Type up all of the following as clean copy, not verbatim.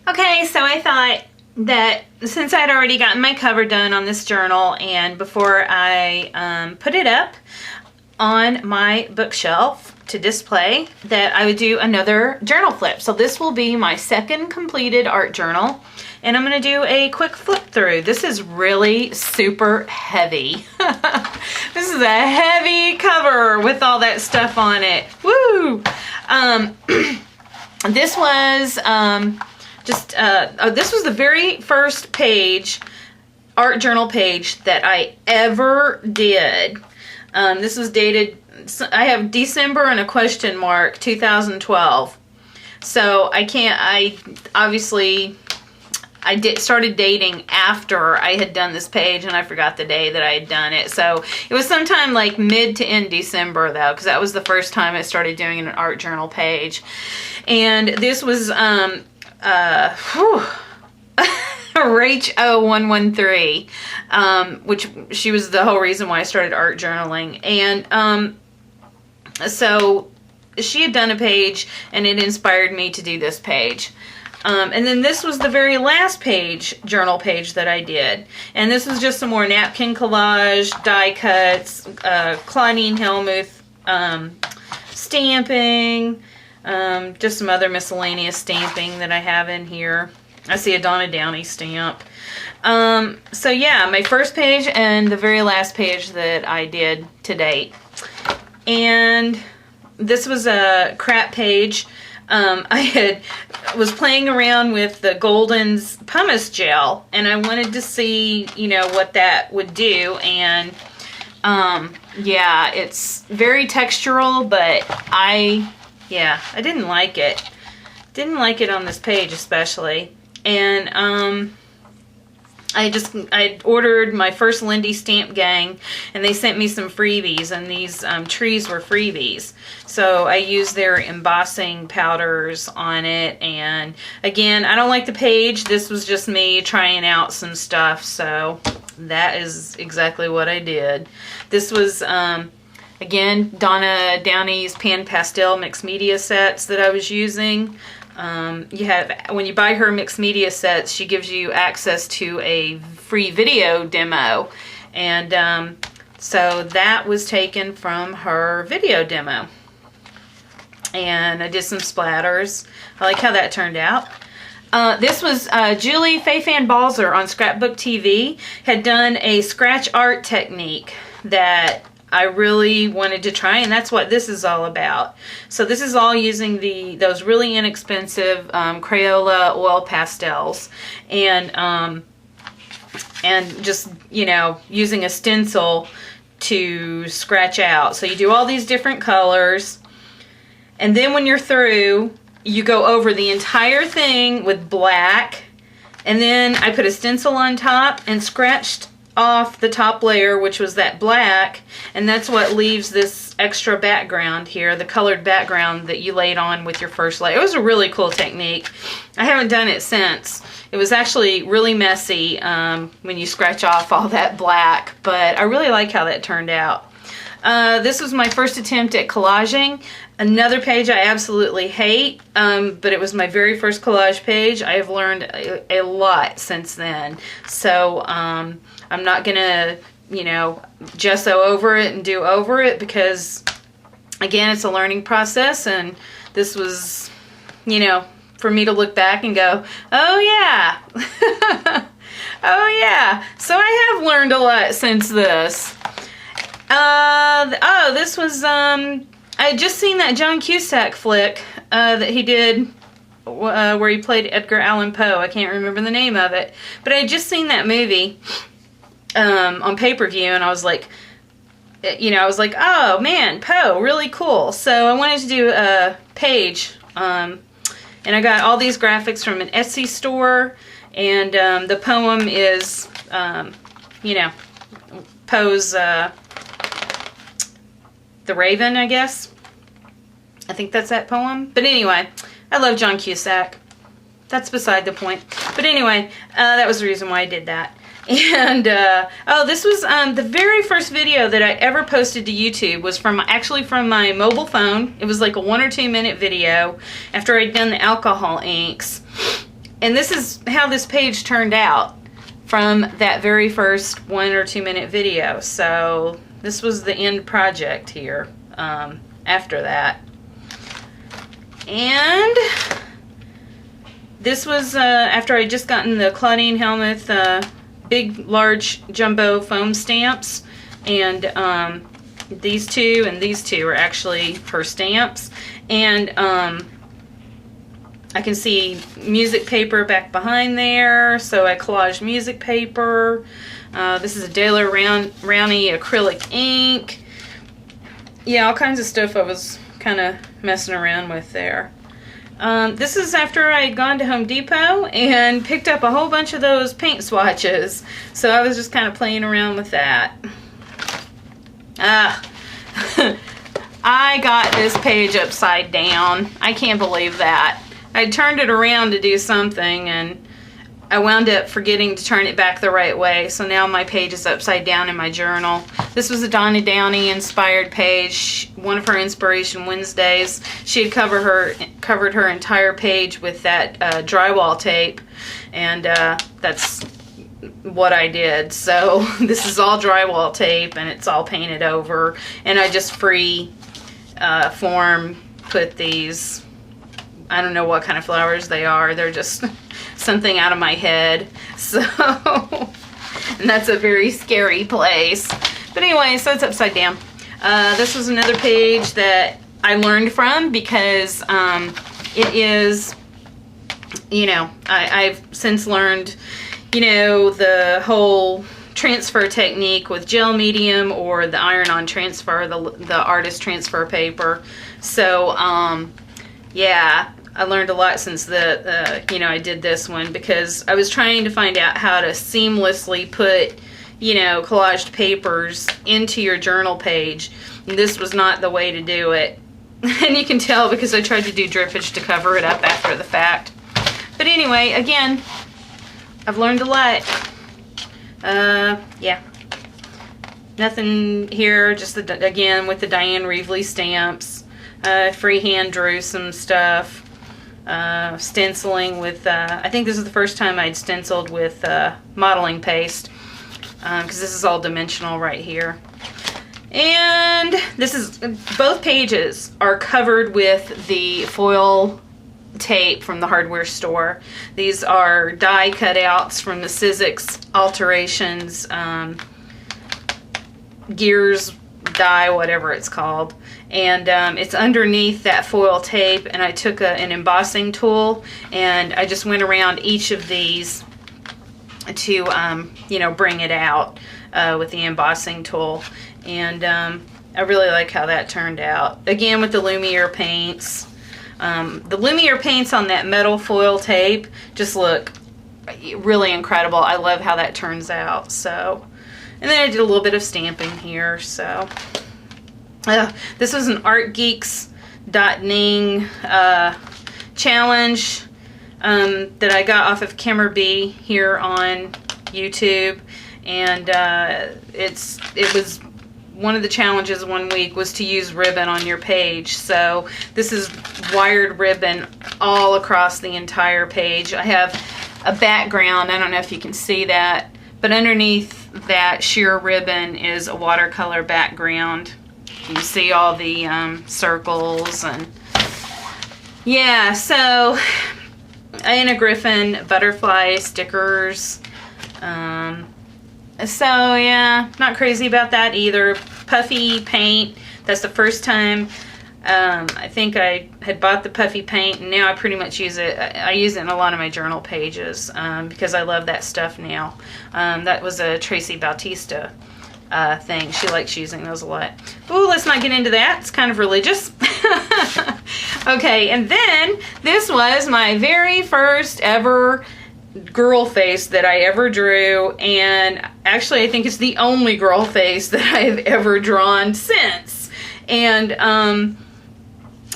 Okay, so I thought that since I'd already gotten my cover done on this journal, and before I put it up on my bookshelf to display, that I would do another journal flip. So this will be my second completed art journal, and I'm going to do a quick flip through. This is really super heavy. This is a heavy cover with all that stuff on it. Woo! This was this was the very first page, art journal page that I ever did. This was dated, I have December and a question mark, 2012. So I started dating after I had done this page, and I forgot the day that I had done it. So it was sometime like mid to end December though, because that was the first time I started doing an art journal page. And this was Rach 0113, which she was the whole reason why I started art journaling. And so she had done a page, and it inspired me to do this page. And then this was the very last page, journal page that I did. And this was just some more napkin collage, die cuts, Claudine Hellmuth stamping, just some other miscellaneous stamping that I have in here. I see a Donna Downey stamp. So yeah, my first page and the very last page that I did to date. And this was a crap page. I was playing around with the Golden's pumice gel, and I wanted to see, what that would do. And yeah, it's very textural, but I didn't like it. Didn't like it on this page especially. And I ordered my first Lindy Stamp Gang, and they sent me some freebies, and these trees were freebies. So I used their embossing powders on it, and again, I don't like the page. This was just me trying out some stuff, so that is exactly what I did. This was, again, Donna Downey's Pan Pastel mixed media sets that I was using. When you buy her mixed media sets, she gives you access to a free video demo, and so that was taken from her video demo. And I did some splatters. I like how that turned out. This was Julie Fayfan Balzer on Scrapbook TV had done a scratch art technique that I really wanted to try, and that's what this is all about. So this is all using those really inexpensive Crayola oil pastels, and just using a stencil to scratch out. So you do all these different colors, and then when you're through, you go over the entire thing with black, and then I put a stencil on top and scratched off the top layer, which was that black, and that's what leaves this extra background here, the colored background that you laid on with your first layer. It was a really cool technique. I haven't done it since. It was actually really messy when you scratch off all that black, but I really like how that turned out. This was my first attempt at collaging. Another page I absolutely hate, but it was my very first collage page. I have learned a lot since then. So I'm not gonna, gesso over it and do over it, because again, it's a learning process, and this was, for me to look back and go, oh yeah, oh yeah. So I have learned a lot since this. This was, I had just seen that John Cusack flick that he did where he played Edgar Allan Poe. I can't remember the name of it, but I had just seen that movie on pay-per-view, and I was like, oh man, Poe, really cool. So I wanted to do a page, and I got all these graphics from an Etsy store, and the poem is, Poe's The Raven, I guess. I think that's that poem. But anyway, I love John Cusack. That's beside the point. But anyway, that was the reason why I did that. And, this was the very first video that I ever posted to YouTube was actually from my mobile phone. It was like a 1 or 2 minute video after I'd done the alcohol inks. And this is how this page turned out from that very first 1 or 2 minute video. So this was the end project here after that. And this was after I just gotten the Claudine Helmuth big, large jumbo foam stamps. And these two and these two are actually her stamps. And I can see music paper back behind there, so I collaged music paper. This is a Daler Rowney acrylic ink. Yeah, all kinds of stuff I was kind of messing around with there. This is after I had gone to Home Depot and picked up a whole bunch of those paint swatches. So I was just kind of playing around with that. I got this page upside down. I can't believe that. I turned it around to do something and I wound up forgetting to turn it back the right way. So now my page is upside down in my journal. This was a Donna Downey inspired page, one of her Inspiration Wednesdays. She had covered her entire page with that drywall tape, and that's what I did. So this is all drywall tape and it's all painted over, and I just free form put these, I don't know what kind of flowers they are. They're just something out of my head. So, and that's a very scary place. But anyway, so it's upside down. This was another page that I learned from because it is, you know, I've since learned, you know, the whole transfer technique with gel medium or the iron-on transfer, the artist transfer paper. So, yeah, I learned a lot since you know, I did this one, because I was trying to find out how to seamlessly put, you know, collaged papers into your journal page. And this was not the way to do it. And you can tell because I tried to do drippage to cover it up after the fact. But anyway, again, I've learned a lot. Yeah. Nothing here, just again with the Diane Reevely stamps. Freehand drew some stuff. Stenciling with, I think this is the first time I'd stenciled with modeling paste, because this is all dimensional right here. And this is, both pages are covered with the foil tape from the hardware store. These are die cutouts from the Sizzix Alterations Gears die, whatever it's called. And it's underneath that foil tape, and I took an embossing tool and I just went around each of these to you know, bring it out with the embossing tool. And I really like how that turned out. Again, with the Lumiere paints. The Lumiere paints on that metal foil tape just look really incredible. I love how that turns out. So, and then I did a little bit of stamping here. So, this was an ArtGeeks.ning challenge that I got off of Kimmer B here on YouTube, and it was one of the challenges one week was to use ribbon on your page. So this is wired ribbon all across the entire page. I have a background, I don't know if you can see that, but underneath that sheer ribbon is a watercolor background. You see all the circles, and yeah, so Anna Griffin butterfly stickers. So yeah, not crazy about that either. Puffy paint, that's the first time I think I had bought the puffy paint, and now I pretty much use it. I use it in a lot of my journal pages because I love that stuff now. That was a Tracy Bautista thing. She likes using those a lot. Ooh, let's not get into that. It's kind of religious. Okay, and then this was my very first ever girl face that I ever drew, and actually I think it's the only girl face that I've ever drawn since. And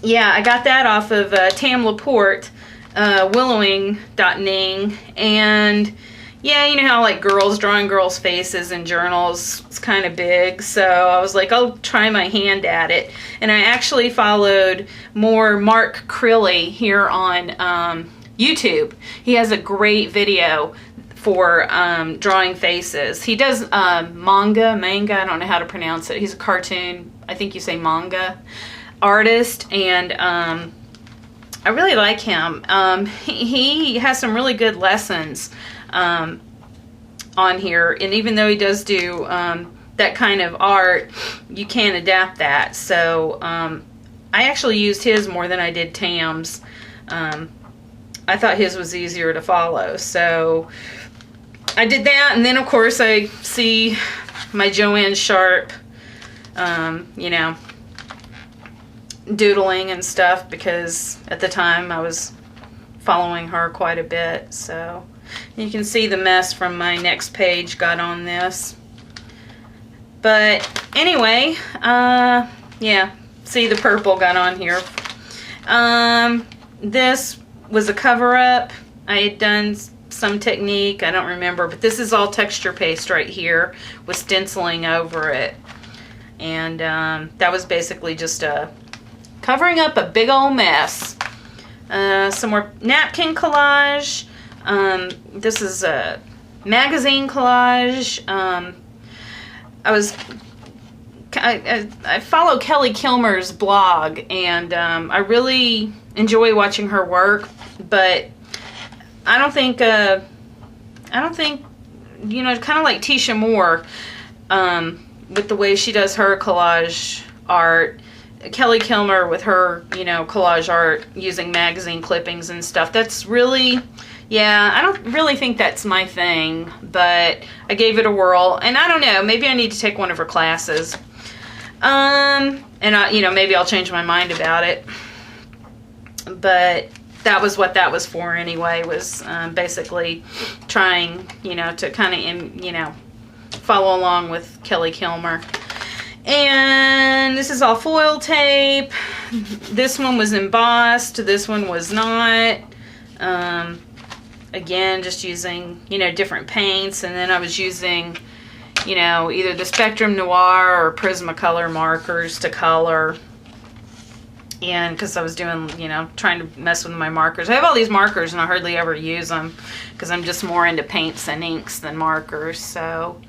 yeah, I got that off of Tam Laporte, willowing.ning, and yeah, you know how like drawing girls' faces in journals, it's kind of big, so I was like, I'll try my hand at it. And I actually followed more Mark Crilly here on YouTube. He has a great video for drawing faces. He does manga, I don't know how to pronounce it. He's a cartoon, I think you say manga, artist, and I really like him. He has some really good lessons on here, and even though he does do that kind of art, you can adapt that. So I actually used his more than I did Tam's. I thought his was easier to follow, so I did that. And then of course I see my Joanne Sharp, you know, doodling and stuff, because at the time I was following her quite a bit. So you can see the mess from my next page got on this. But anyway, yeah, see the purple got on here. This was a cover-up. I had done some technique, I don't remember, but this is all texture paste right here with stenciling over it. And that was basically just covering up a big old mess. Some more napkin collage. This is a magazine collage. I follow Kelly Kilmer's blog, and I really enjoy watching her work, but I don't think, you know, kind of like Tisha Moore, with the way she does her collage art, Kelly Kilmer with her, you know, collage art using magazine clippings and stuff, that's really, yeah, I don't really think that's my thing, but I gave it a whirl, and I don't know, maybe I need to take one of her classes. And you know, maybe I'll change my mind about it, but that was what that was for anyway, was basically trying, you know, to kind of, you know, follow along with Kelly Kilmer. And this is all foil tape. This one was embossed, this one was not. Again, just using, you know, different paints, and then I was using, you know, either the Spectrum Noir or Prismacolor markers to color. And because I was doing, you know, trying to mess with my markers. I have all these markers and I hardly ever use them because I'm just more into paints and inks than markers. So,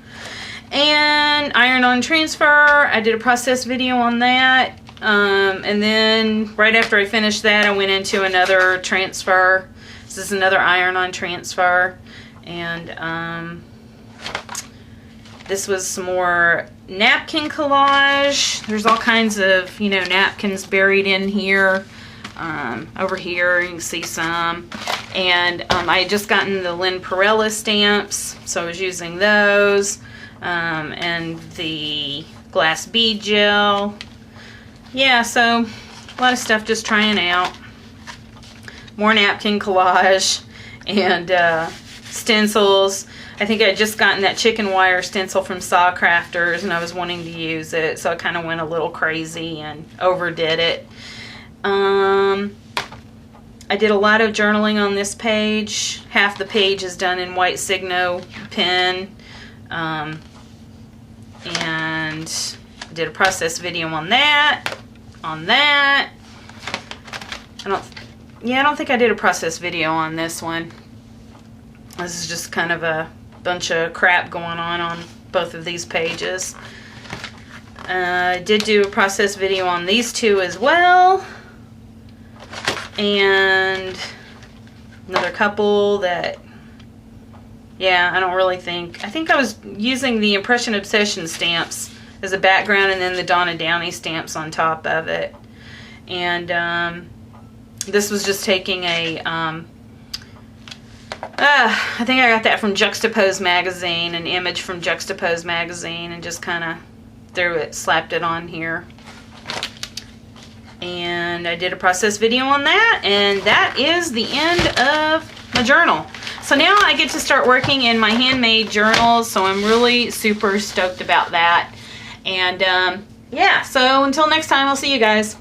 and iron-on transfer, I did a process video on that. And then right after I finished that, I went into another transfer. This is another iron-on transfer. And this was some more napkin collage. There's all kinds of, you know, napkins buried in here. Over here you can see some. And I had just gotten the Lynn Perella stamps, so I was using those. And the glass bead gel. Yeah, so a lot of stuff just trying out. More napkin collage and stencils. I think I had just gotten that chicken wire stencil from Saw Crafters, and I was wanting to use it, so I kind of went a little crazy and overdid it. I did a lot of journaling on this page. Half the page is done in white Signo pen. And I did a process video on that. I don't think I did a process video on this one. This is just kind of a bunch of crap going on both of these pages. I did do a process video on these two as well. And another couple that, yeah, I don't really think. I think I was using the Impression Obsession stamps as a background and then the Donna Downey stamps on top of it. And this was just taking a, I think I got that from Juxtapose magazine, an image from Juxtapose magazine, and just kind of slapped it on here. And I did a process video on that, and that is the end of my journal. So now I get to start working in my handmade journals, so I'm really super stoked about that. And yeah, so until next time, I'll see you guys.